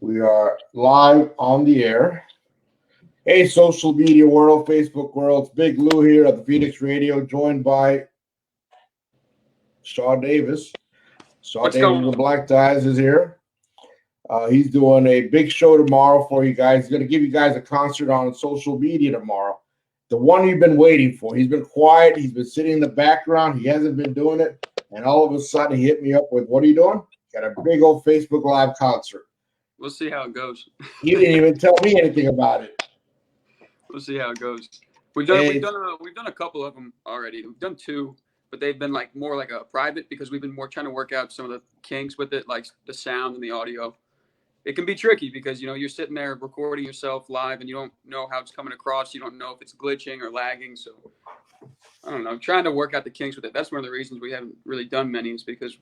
We are live on the air. Hey, social media world, Facebook world. It's Big Lou here at the Phoenix Radio, joined by Shaw Davis. Shaw What's Davis going of the on? Black Ties is here. He's doing a big show tomorrow for you guys. He's going to give you guys a concert on social media tomorrow. The one you've been waiting for. He's been quiet. He's been sitting in the background. He hasn't been doing it. And all of a sudden, he hit me up with, "What are you doing?" Got a big old Facebook Live concert. We'll see how it goes. He didn't even tell me anything about it. We'll see how it goes. And We've done a couple of them already. We've done two, but they've been like more like a private because we've been more trying to work out some of the kinks with it, like the sound and the audio. It can be tricky because you're sitting there recording yourself live and you don't know how it's coming across. You don't know if it's glitching or lagging. So I don't know. I'm trying to work out the kinks with it. That's one of the reasons we haven't really done many is because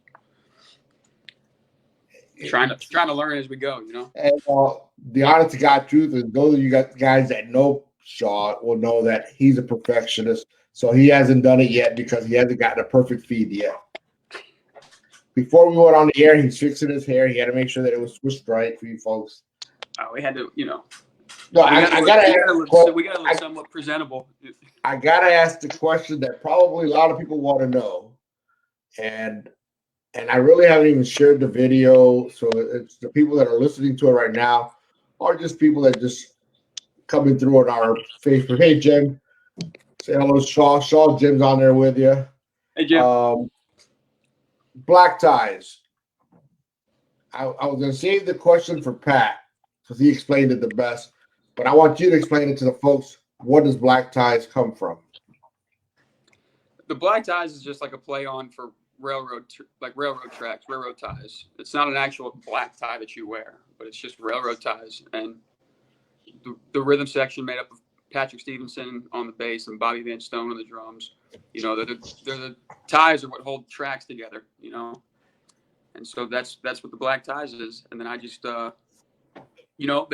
trying to learn as we go. And the honest to God truth is, those of you guys that know Shaw will know that he's a perfectionist. So he hasn't done it yet because he hasn't gotten a perfect feed yet. Before we went on the air, he's fixing his hair. He had to make sure that it was switched right for you folks. We had to, No, we I gotta gotta look somewhat presentable. I gotta ask the question that probably a lot of people want to know, and I really haven't even shared the video, so it's the people that are listening to it right now, or just people that just coming through on our Facebook. Hey, Jim, say hello, Shaw. Shaw, Jim's on there with you. Hey, Jim. Black ties. I was going to save the question for Pat because he explained it the best, but I want you to explain it to the folks. What does black ties come from? The black ties is just like a play on for railroad tracks, railroad ties. It's not an actual black tie that you wear, but it's just railroad ties. And the rhythm section made up of Patrick Stevenson on the bass and Bobby Van Stone on the drums. They're the ties are what hold tracks together. And so that's what the black ties is. And then I just they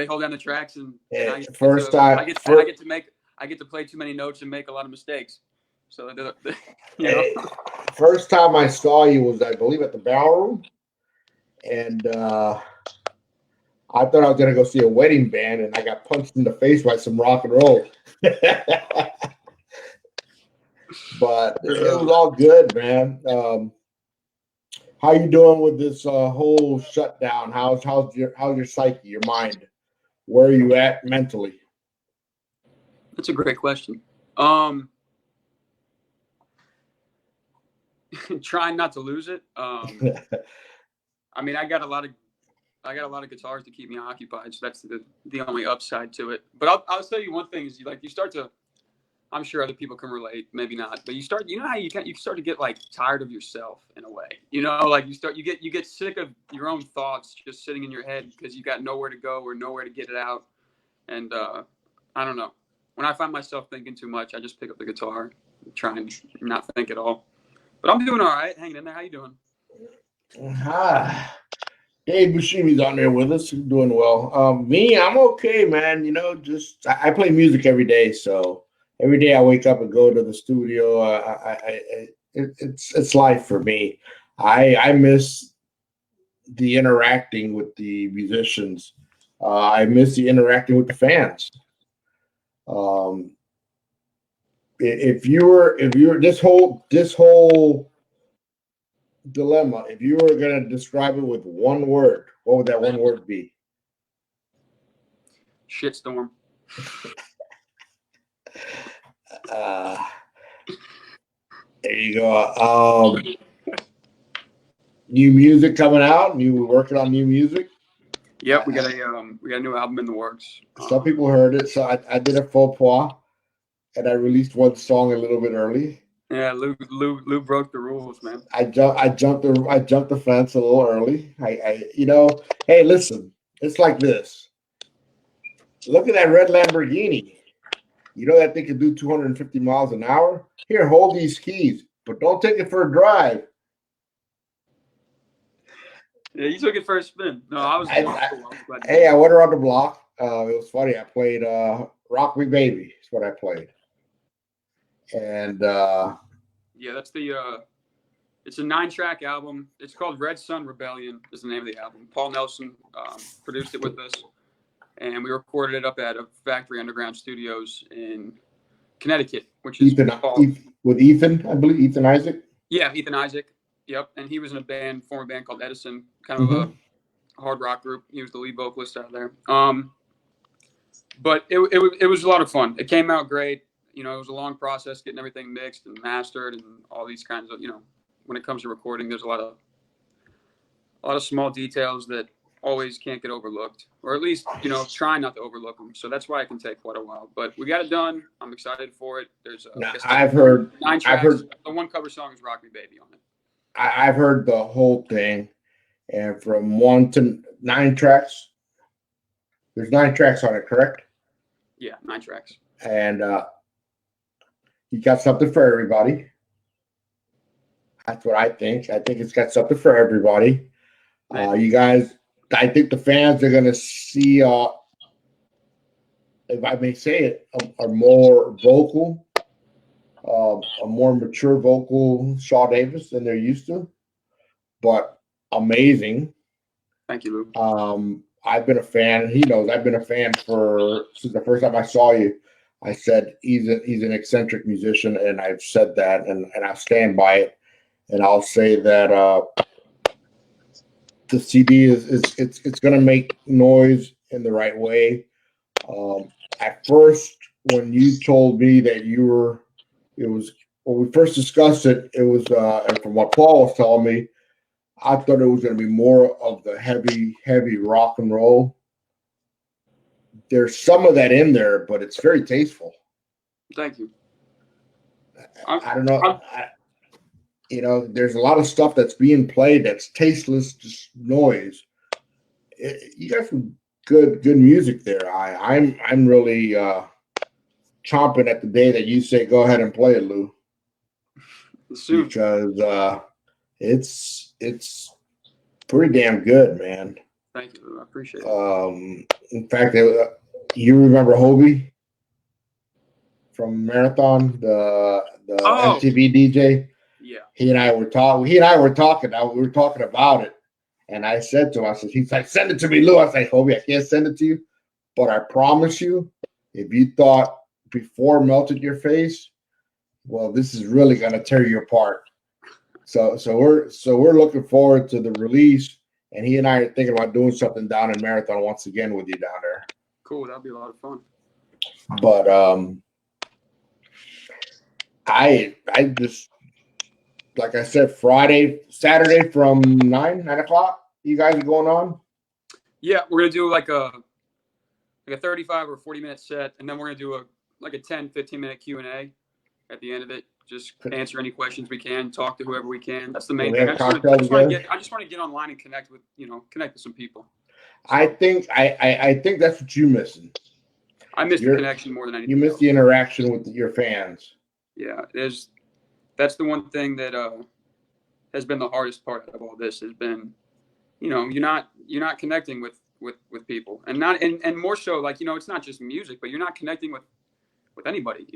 hold down the tracks and I get to play too many notes and make a lot of mistakes. So first time I saw you was, I believe, at the Ballroom, and I thought I was gonna go see a wedding band, and I got punched in the face by some rock and roll. But it was all good, man. How you doing with this whole shutdown? How's your psyche, your mind? Where are you at mentally? That's a great question. Trying not to lose it. I mean, I got a lot of guitars to keep me occupied, so that's the only upside to it. But I'll tell you one thing is you start to. I'm sure other people can relate, maybe not, but you start. You know how you start to get like tired of yourself in a way. Like you get sick of your own thoughts just sitting in your head because you got nowhere to go or nowhere to get it out. And I don't know. When I find myself thinking too much, I just pick up the guitar, and try and not think at all. But I'm doing all right, hanging in there. How you doing? Dave Buscemi's on there with us. He's doing well. Me, I'm okay, man. Just I play music every day, so every day I wake up and go to the studio. It's life for me. I miss the interacting with the musicians. I miss the interacting with the fans. If you're this whole dilemma, if you were going to describe it with one word, what would that one word be? Shitstorm. There you go. New music coming out. You were working on new music. Yep, we got a new album in the works. Some people heard it, so I did a faux pas, and I released one song a little bit early. Yeah, Lou broke the rules, man. I jumped the fence a little early. Hey, listen, it's like this. Look at that red Lamborghini. You know that thing can do 250 miles an hour? Here, hold these keys, but don't take it for a drive. Yeah, you took it for a spin. No, I was Hey, I went around the block. It was funny. I played Rock Me Baby. That's what I played. And yeah, that's the It's a 9-track album. It's called Red Sun Rebellion is the name of the album. Paul Nelson produced it with us, and we recorded it up at a Factory Underground Studios in Connecticut, which is with Ethan, I believe, Ethan Isaac. Yeah, Ethan Isaac. Yep, and he was in a former band called Edison, kind of a hard rock group. He was the lead vocalist out there. But it was a lot of fun. It came out great. It was a long process getting everything mixed and mastered and all these kinds of, when it comes to recording, there's a lot of small details that always can't get overlooked, or at least, try not to overlook them. So that's why it can take quite a while, but we got it done. I'm excited for it. There's I've heard 9 tracks. The one cover song is Rock Me Baby on it. I've heard the whole thing, and from 1 to 9 tracks, there's 9 tracks on it, correct? Yeah, 9 tracks. And you got something for everybody. That's what I think. I think it's got something for everybody. You guys, I think the fans are going to see, if I may say it, a more vocal, a more mature vocal Shaw Davis than they're used to. But amazing. Thank you, Lou. I've been a fan. He knows I've been a fan since the first time I saw you. I said he's an eccentric musician, and I've said that, and I stand by it. And I'll say that the CD it's going to make noise in the right way. At first, when you told me that when we first discussed it, it was, and from what Paul was telling me, I thought it was going to be more of the heavy rock and roll. There's some of that in there, but it's very tasteful. Thank you. I don't know. There's a lot of stuff that's being played that's tasteless, just noise. You got some good music there. I'm really chomping at the day that you say go ahead and play it, Lou. Soon. Because it's pretty damn good, man. Thank you. I appreciate it. In fact, you remember Hobie from Marathon, the MTV DJ? Yeah. He and I were talking. We were talking about it, and I said to him, he's like, send it to me, Lou. I was like, Hobie, I can't send it to you, but I promise you, if you thought before melted your face, well, this is really gonna tear you apart. So we're looking forward to the release, and he and I are thinking about doing something down in Marathon once again with you down there. Cool, that'll be a lot of fun. But I just, like I said, Saturday from 9 o'clock. You guys are going on? Yeah, we're gonna do like a 35 or 40-minute set, and then we're gonna do a 10-15-minute Q&A at the end of it. Just answer any questions we can, talk to whoever we can. That's the main thing. I just want to get online and connect with some people. I think that's what you're missing. I miss the connection more than anything. You miss the interaction with your fans. Yeah, that's the one thing that has been the hardest part of all this. Has been, you're not connecting with people, and more so, it's not just music, but you're not connecting with anybody,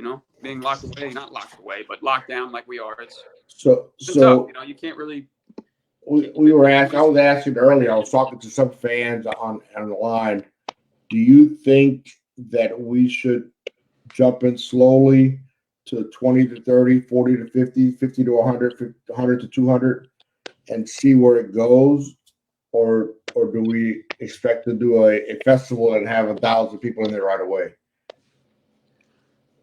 being locked away, not locked away, but locked down like we are. It's so tough, you can't really. I was asking earlier. I was talking to some fans on the line. Do you think that we should jump in slowly to 20 to 30, 40 to 50, 50 to 100, 100 to 200, and see where it goes, or do we expect to do a festival and have 1,000 people in there right away?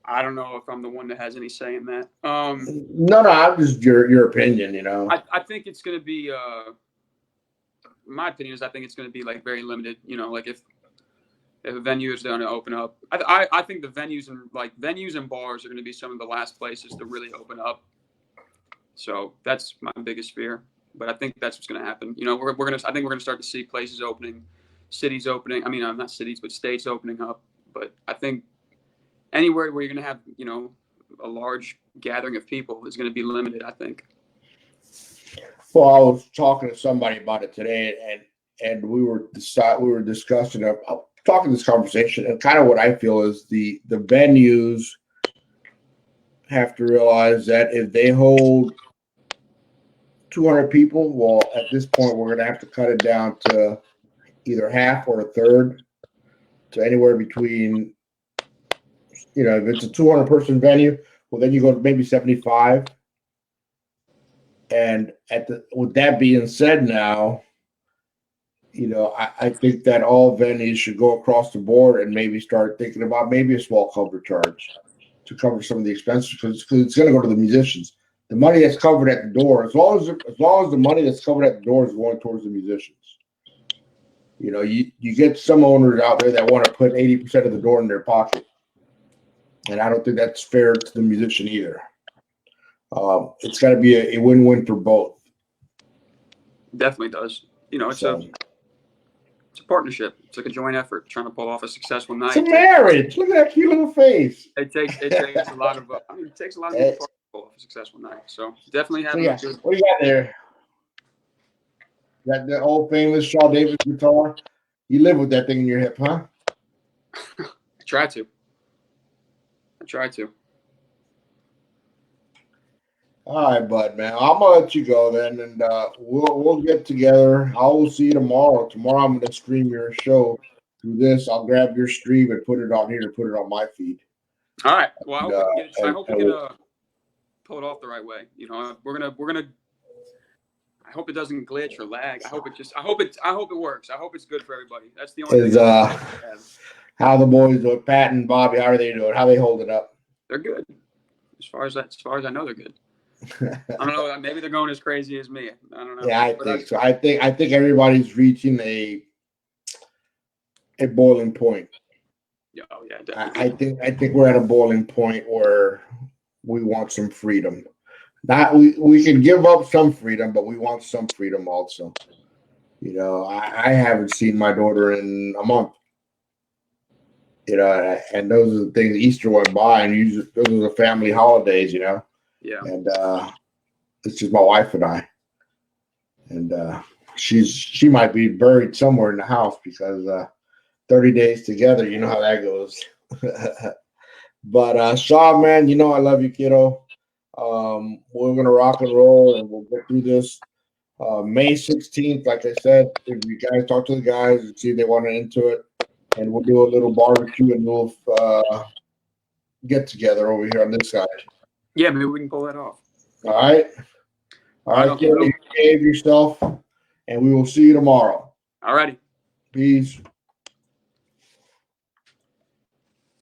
I don't know if I'm the one that has any say in that. No, I'm just your opinion. I think it's going to be. My opinion is I think it's going to be very limited. If a venue is going to open up, I think the venues and bars are going to be some of the last places to really open up. So that's my biggest fear. But I think that's what's going to happen. I think we're going to start to see places opening, cities opening. I mean, not cities, but states opening up. But I think anywhere where you're going to have, a large gathering of people is going to be limited, I think. Well, I was talking to somebody about it today, and we were discussing talking this conversation, and kind of what I feel is the venues have to realize that if they hold 200 people. Well, at this point, we're going to have to cut it down to either half or a third, to anywhere between, if it's a 200 person venue, well, then you go to maybe 75. And with that being said, now, I think that all venues should go across the board and maybe start thinking about maybe a small cover charge to cover some of the expenses, because it's going to go to the musicians. The money that's covered at the door, as long as the money that's covered at the door is going towards the musicians. You get some owners out there that want to put 80% of the door in their pocket, and I don't think that's fair to the musician either. It's got to be a win-win for both. Definitely does. It's a partnership. It's like a joint effort trying to pull off a successful night. It's a marriage. Look at that cute little face. It takes a lot of. It takes a lot of people to pull off a successful night. So definitely having a good. What do you got there? That the old famous Shaw Davis guitar. You live with that thing in your hip, huh? I try to. All right, bud, man. I'm gonna let you go then, and we'll get together. I will see you tomorrow. Tomorrow I'm gonna stream your show through this. I'll grab your stream and put it on here to put it on my feed. All right. Well, I hope we can pull it off the right way. We're gonna. I hope it doesn't glitch or lag. I hope it works. I hope it's good for everybody. That's the only thing. How the boys do it? Pat and Bobby, how are they doing? How they holding up? They're good. As far as I know, they're good. I don't know. Maybe they're going as crazy as me. I don't know. Yeah, I think so. I think everybody's reaching a boiling point. Oh yeah, definitely. I think we're at a boiling point where we want some freedom. Not we can give up some freedom, but we want some freedom also. I haven't seen my daughter in a month. And those are the things. Easter went by, and usually those are the family holidays. Yeah. And it's just my wife and I. And she might be buried somewhere in the house because 30 days together, you know how that goes. But Shaw, man, I love you, kiddo. We're gonna rock and roll, and we'll get through this. May 16th, like I said, if you guys talk to the guys and see if they want to into it, and we'll do a little barbecue and we'll get together over here on this side. Yeah, maybe we can pull that off. All right. Kiddo, you behave yourself, and we will see you tomorrow. All righty. Peace.